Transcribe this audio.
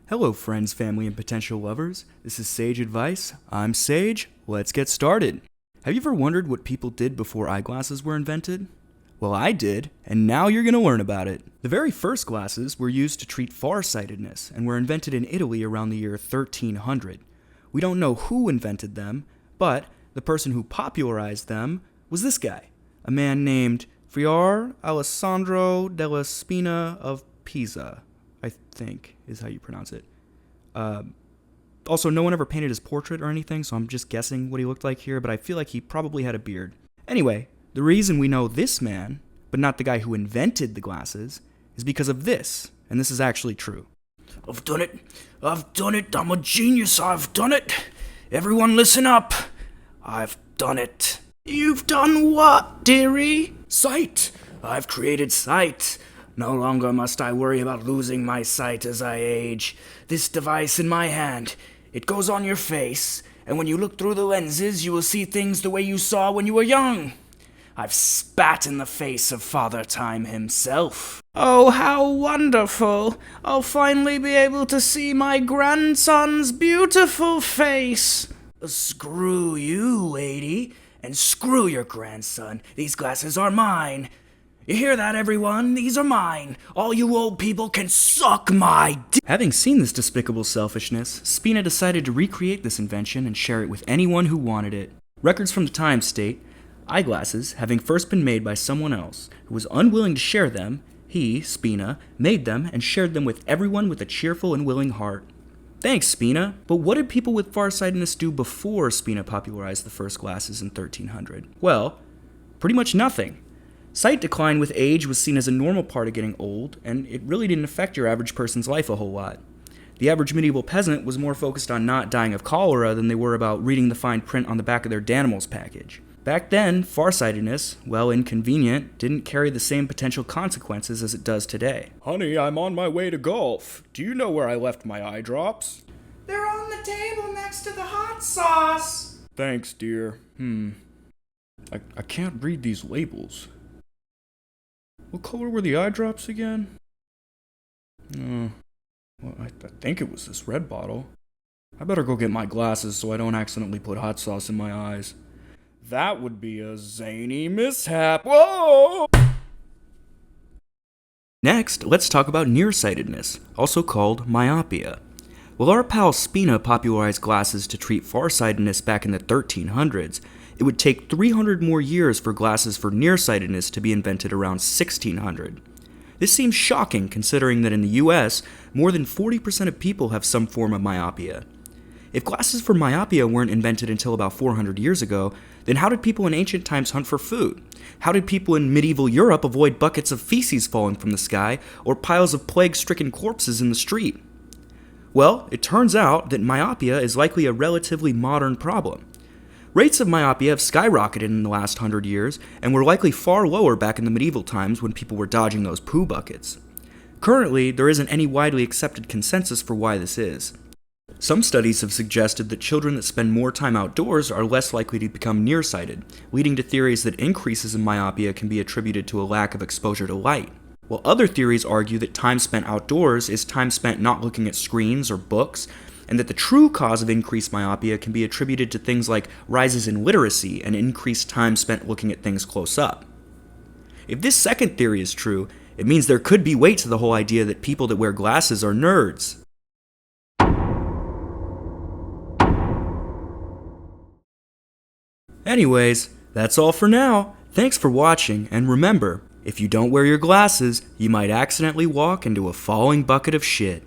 Hello, friends, family, and potential lovers. This is Sage Advice. I'm Sage. Let's get started. Have you ever wondered what people did before eyeglasses were invented? Well, I did, and now you're going to learn about it. The very first glasses were used to treat farsightedness and were invented in Italy around the year 1300. We don't know who invented them, but the person who popularized them was this guy, a man named Friar Alessandro della Spina of Pisa, I think is how you pronounce it. Also, no one ever painted his portrait or anything, so I'm just guessing what he looked like here, but I feel like he probably had a beard. Anyway, the reason we know this man, but not the guy who invented the glasses, is because of this, and this is actually true. I've done it, I'm a genius, I've done it. Everyone listen up, I've done it. You've done what, dearie? Sight, I've created sight. No longer must I worry about losing my sight as I age. This device in my hand, it goes on your face, and when you look through the lenses, you will see things the way you saw when you were young. I've spat in the face of Father Time himself. Oh, how wonderful! I'll finally be able to see my grandson's beautiful face. Screw you, lady, and screw your grandson. These glasses are mine. You hear that, everyone? These are mine. All you old people can suck my dick. Having seen this despicable selfishness, Spina decided to recreate this invention and share it with anyone who wanted it. Records from the time state, eyeglasses, having first been made by someone else who was unwilling to share them, he, Spina, made them and shared them with everyone with a cheerful and willing heart. Thanks, Spina. But what did people with farsightedness do before Spina popularized the first glasses in 1300? Well, pretty much nothing. Sight decline with age was seen as a normal part of getting old, and it really didn't affect your average person's life a whole lot. The average medieval peasant was more focused on not dying of cholera than they were about reading the fine print on the back of their Danimals package. Back then, farsightedness, while inconvenient, didn't carry the same potential consequences as it does today. Honey, I'm on my way to golf. Do you know where I left my eye drops? They're on the table next to the hot sauce. Thanks, dear. I can't read these labels. What color were the eye drops again? Well, I think it was this red bottle. I better go get my glasses so I don't accidentally put hot sauce in my eyes. That would be a zany mishap. Whoa! Next, let's talk about nearsightedness, also called myopia. While our pal Spina popularized glasses to treat farsightedness back in the 1300s, it would take 300 more years for glasses for nearsightedness to be invented around 1600. This seems shocking considering that in the US, more than 40% of people have some form of myopia. If glasses for myopia weren't invented until about 400 years ago, then how did people in ancient times hunt for food? How did people in medieval Europe avoid buckets of feces falling from the sky or piles of plague-stricken corpses in the street? Well, it turns out that myopia is likely a relatively modern problem. Rates of myopia have skyrocketed in the last 100 years and were likely far lower back in the medieval times when people were dodging those poo buckets. Currently, there isn't any widely accepted consensus for why this is. Some studies have suggested that children that spend more time outdoors are less likely to become nearsighted, leading to theories that increases in myopia can be attributed to a lack of exposure to light. While other theories argue that time spent outdoors is time spent not looking at screens or books, and that the true cause of increased myopia can be attributed to things like rises in literacy and increased time spent looking at things close up. If this second theory is true, it means there could be weight to the whole idea that people that wear glasses are nerds. Anyways, that's all for now. Thanks for watching, and remember, if you don't wear your glasses, you might accidentally walk into a falling bucket of shit.